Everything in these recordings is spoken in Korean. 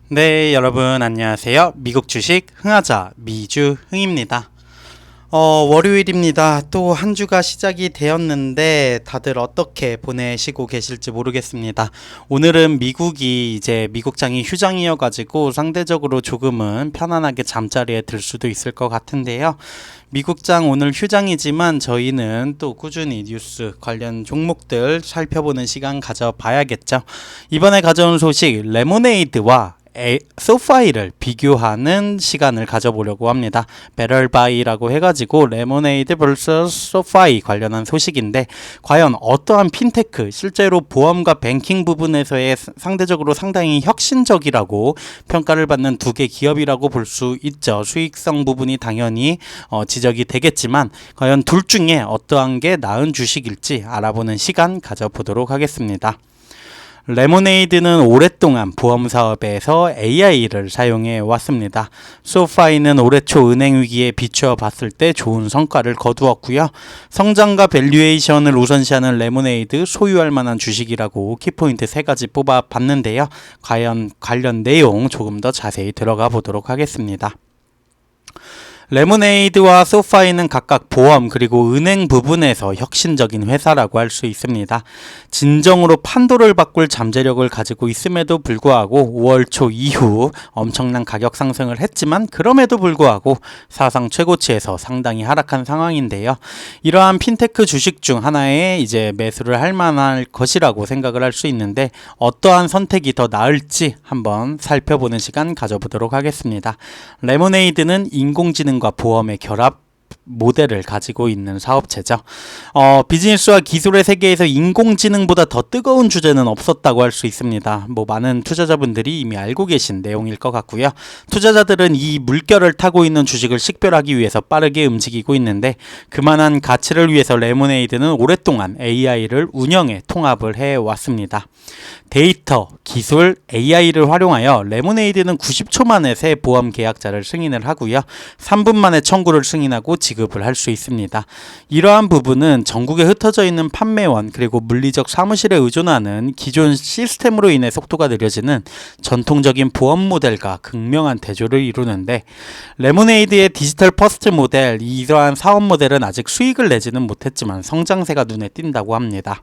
네, 여러분 안녕하세요. 미국 주식 흥하자 미주흥입니다. 월요일입니다. 또 한 주가 시작이 되었는데 다들 어떻게 보내시고 계실지 모르겠습니다. 오늘은 미국이 이제 미국장이 휴장이어 가지고 상대적으로 조금은 편안하게 잠자리에 들 수도 있을 것 같은데요. 미국장 오늘 휴장이지만 저희는 또 꾸준히 뉴스 관련 종목들 살펴보는 시간 가져봐야겠죠. 이번에 가져온 소식 레모네이드와 소파이를 비교하는 시간을 가져보려고 합니다. 배럴바이라고 해가지고 레모네이드 vs 소파이 관련한 소식인데 과연 어떠한 핀테크 실제로 보험과 뱅킹 부분에서의 상대적으로 상당히 혁신적이라고 평가를 받는 두 개 기업이라고 볼 수 있죠. 수익성 부분이 당연히 지적이 되겠지만 과연 둘 중에 어떠한 게 나은 주식일지 알아보는 시간 가져보도록 하겠습니다. 레모네이드는 오랫동안 보험 사업에서 AI를 사용해 왔습니다. 소파이는 올해 초 은행 위기에 비추어 봤을 때 좋은 성과를 거두었고요. 성장과 밸류에이션을 우선시하는 레모네이드 소유할 만한 주식이라고 키포인트 3가지 뽑아봤는데요. 과연 관련 내용 조금 더 자세히 들어가 보도록 하겠습니다. 레모네이드와 소파이는 각각 보험 그리고 은행 부분에서 혁신적인 회사라고 할 수 있습니다. 진정으로 판도를 바꿀 잠재력을 가지고 있음에도 불구하고 5월 초 이후 엄청난 가격 상승을 했지만 그럼에도 불구하고 사상 최고치에서 상당히 하락한 상황인데요. 이러한 핀테크 주식 중 하나에 이제 매수를 할 만할 것이라고 생각을 할 수 있는데 어떠한 선택이 더 나을지 한번 살펴보는 시간 가져보도록 하겠습니다. 레모네이드는 인공지능과 보험의 결합 모델을 가지고 있는 사업체죠. 비즈니스와 기술의 세계에서 인공지능보다 더 뜨거운 주제는 없었다고 할 수 있습니다. 많은 투자자분들이 이미 알고 계신 내용일 것 같고요. 투자자들은 이 물결을 타고 있는 주식을 식별하기 위해서 빠르게 움직이고 있는데 그만한 가치를 위해서 레모네이드는 오랫동안 AI를 운영해 통합을 해왔습니다. 데이터, 기술, AI를 활용하여 레모네이드는 90초 만에 새 보험 계약자를 승인을 하고요. 3분 만에 청구를 승인하고 지급을 할 수 있습니다. 이러한 부분은 전국에 흩어져 있는 판매원 그리고 물리적 사무실에 의존하는 기존 시스템으로 인해 속도가 느려지는 전통적인 보험 모델과 극명한 대조를 이루는데 레모네이드의 디지털 퍼스트 모델, 이러한 사업 모델은 아직 수익을 내지는 못했지만 성장세가 눈에 띈다고 합니다.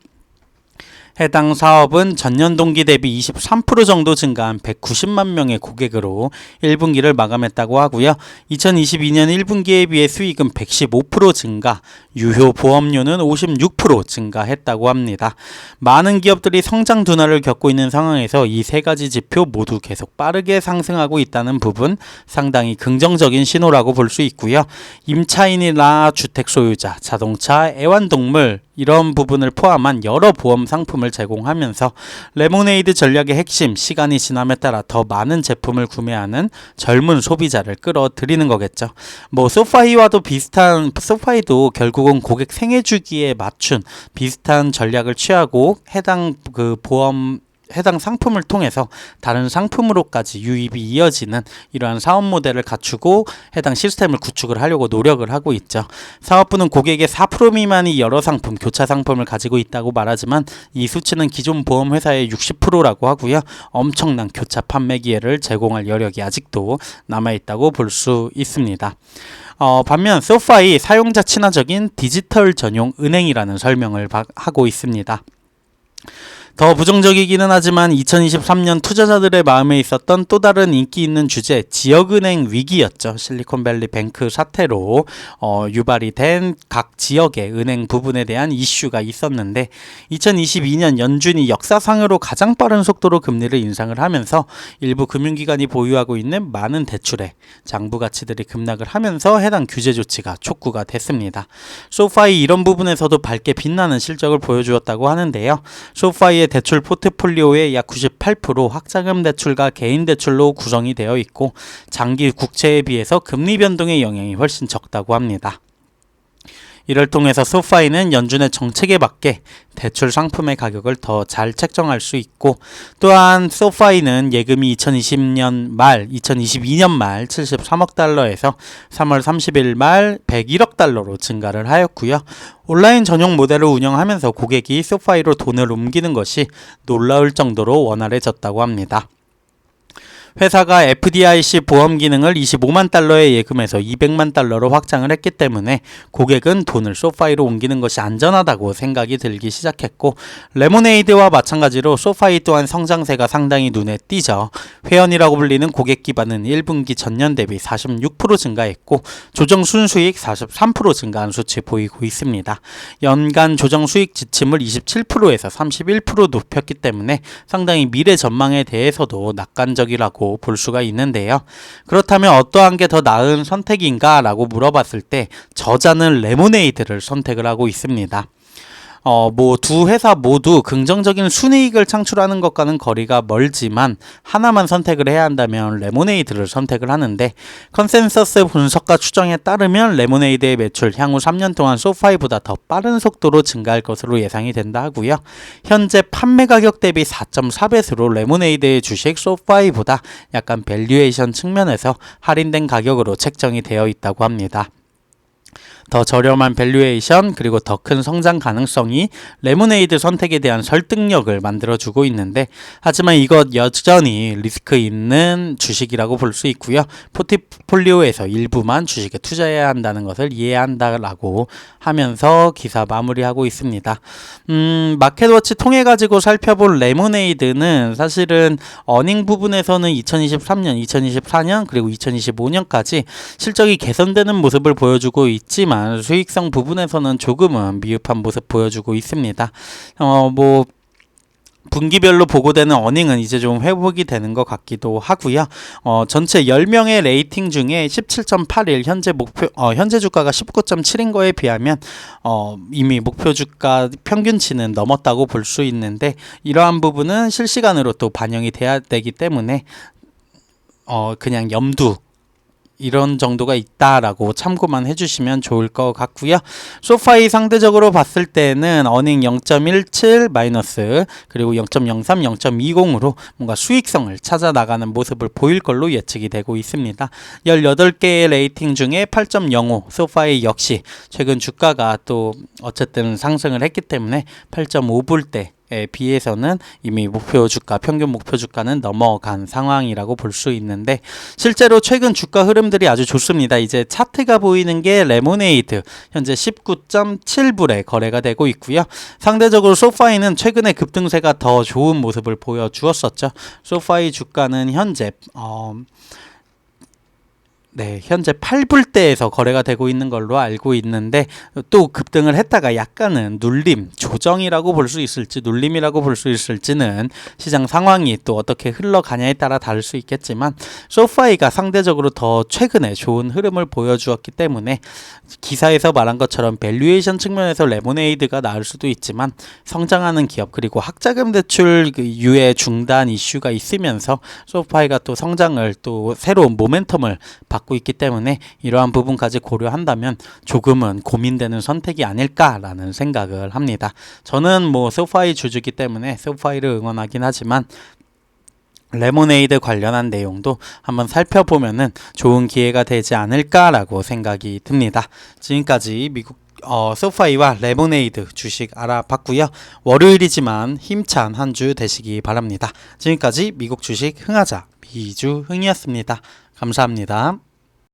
해당 사업은 전년 동기 대비 23% 정도 증가한 190만 명의 고객으로 1분기를 마감했다고 하고요. 2022년 1분기에 비해 수익은 115% 증가, 유효 보험료는 56% 증가했다고 합니다. 많은 기업들이 성장 둔화를 겪고 있는 상황에서 이 세 가지 지표 모두 계속 빠르게 상승하고 있다는 부분 상당히 긍정적인 신호라고 볼 수 있고요. 임차인이나 주택 소유자, 자동차, 애완동물 이런 부분을 포함한 여러 보험 상품을 제공하면서 레모네이드 전략의 핵심, 시간이 지남에 따라 더 많은 제품을 구매하는 젊은 소비자를 끌어들이는 거겠죠. 소파이와도 비슷한, 소파이도 결국은 고객 생애 주기에 맞춘 비슷한 전략을 취하고 해당 상품을 통해서 다른 상품으로까지 유입이 이어지는 이러한 사업 모델을 갖추고 해당 시스템을 구축을 하려고 노력을 하고 있죠. 사업부는 고객의 4% 미만이 여러 상품, 교차 상품을 가지고 있다고 말하지만 이 수치는 기존 보험회사의 60%라고 하고요. 엄청난 교차 판매 기회를 제공할 여력이 아직도 남아있다고 볼 수 있습니다. 반면 소파이 사용자 친화적인 디지털 전용 은행이라는 설명을 하고 있습니다. 더 부정적이기는 하지만 2023년 투자자들의 마음에 있었던 또 다른 인기 있는 주제, 지역은행 위기였죠. 실리콘밸리 뱅크 사태로 유발이 된 각 지역의 은행 부분에 대한 이슈가 있었는데 2022년 연준이 역사상으로 가장 빠른 속도로 금리를 인상을 하면서 일부 금융기관이 보유하고 있는 많은 대출에 장부 가치들이 급락을 하면서 해당 규제 조치가 촉구가 됐습니다. 소파이 이런 부분에서도 밝게 빛나는 실적을 보여주었다고 하는데요. 소파이의 대출 포트폴리오의 약 98% 확자금 대출과 개인 대출로 구성이 되어 있고 장기 국채에 비해서 금리 변동의 영향이 훨씬 적다고 합니다. 이를 통해서 소파이는 연준의 정책에 맞게 대출 상품의 가격을 더 잘 책정할 수 있고 또한 소파이는 예금이 2022년 말 73억 달러에서 3월 30일 말 101억 달러로 증가를 하였고요. 온라인 전용 모델을 운영하면서 고객이 소파이로 돈을 옮기는 것이 놀라울 정도로 원활해졌다고 합니다. 회사가 FDIC 보험 기능을 25만 달러에 예금해서 200만 달러로 확장을 했기 때문에 고객은 돈을 소파이로 옮기는 것이 안전하다고 생각이 들기 시작했고, 레모네이드와 마찬가지로 소파이 또한 성장세가 상당히 눈에 띄죠. 회원이라고 불리는 고객 기반은 1분기 전년 대비 46% 증가했고 조정 순수익 43% 증가한 수치 보이고 있습니다. 연간 조정 수익 지침을 27%에서 31% 높였기 때문에 상당히 미래 전망에 대해서도 낙관적이라고 볼 수가 있는데요. 그렇다면 어떠한 게 더 나은 선택인가 라고 물어봤을 때 저자는 레모네이드를 선택을 하고 있습니다. 두 회사 모두 긍정적인 순이익을 창출하는 것과는 거리가 멀지만 하나만 선택을 해야 한다면 레모네이드를 선택을 하는데, 컨센서스 분석과 추정에 따르면 레모네이드의 매출 향후 3년 동안 소파이보다 더 빠른 속도로 증가할 것으로 예상이 된다 하고요. 현재 판매 가격 대비 4.4배수로 레모네이드의 주식 소파이보다 약간 밸류에이션 측면에서 할인된 가격으로 책정이 되어 있다고 합니다. 더 저렴한 밸류에이션 그리고 더 큰 성장 가능성이 레모네이드 선택에 대한 설득력을 만들어주고 있는데, 하지만 이것 여전히 리스크 있는 주식이라고 볼 수 있고요. 포트폴리오에서 일부만 주식에 투자해야 한다는 것을 이해해야 한다라고 하면서 기사 마무리하고 있습니다. 마켓워치 통해 가지고 살펴볼 레모네이드는 사실은 어닝 부분에서는 2023년, 2024년 그리고 2025년까지 실적이 개선되는 모습을 보여주고 있지만 수익성 부분에서는 조금은 미흡한 모습 보여주고 있습니다. 분기별로 보고되는 어닝은 이제 좀 회복이 되는 것 같기도 하고요. 전체 10명의 레이팅 중에 17.81, 현재 주가가 19.7인 거에 비하면 이미 목표 주가 평균치는 넘었다고 볼 수 있는데, 이러한 부분은 실시간으로 또 반영이 돼야 되기 때문에 그냥 염두 이런 정도가 있다라고 참고만 해주시면 좋을 것 같고요. 소파이 상대적으로 봤을 때는 어닝 0.17 마이너스 그리고 0.03, 0.20으로 뭔가 수익성을 찾아 나가는 모습을 보일 걸로 예측이 되고 있습니다. 18개의 레이팅 중에 8.05, 소파이 역시 최근 주가가 또 어쨌든 상승을 했기 때문에 8.5불대 비해서는 이미 평균 목표 주가는 넘어간 상황이라고 볼 수 있는데, 실제로 최근 주가 흐름들이 아주 좋습니다. 이제 차트가 보이는 게 레모네이드 현재 19.7불에 거래가 되고 있고요. 상대적으로 소파이는 최근에 급등세가 더 좋은 모습을 보여주었었죠. 소파이 주가는 현재 현재 8불대에서 거래가 되고 있는 걸로 알고 있는데, 또 급등을 했다가 약간은 눌림, 조정이라고 볼 수 있을지 눌림이라고 볼 수 있을지는 시장 상황이 또 어떻게 흘러가냐에 따라 다를 수 있겠지만, 소파이가 상대적으로 더 최근에 좋은 흐름을 보여주었기 때문에 기사에서 말한 것처럼 밸류에이션 측면에서 레모네이드가 나을 수도 있지만, 성장하는 기업 그리고 학자금 대출 유예 중단 이슈가 있으면서 소파이가 또 성장을 또 새로운 모멘텀을 받고 있기 때문에 이러한 부분까지 고려한다면 조금은 고민되는 선택이 아닐까라는 생각을 합니다. 저는 소파이 주주기 때문에 소파이를 응원하긴 하지만 레모네이드 관련한 내용도 한번 살펴보면은 좋은 기회가 되지 않을까라고 생각이 듭니다. 지금까지 미국 소파이와 레모네이드 주식 알아봤고요. 월요일이지만 힘찬 한 주 되시기 바랍니다. 지금까지 미국 주식 흥하자 미주흥이었습니다. 감사합니다.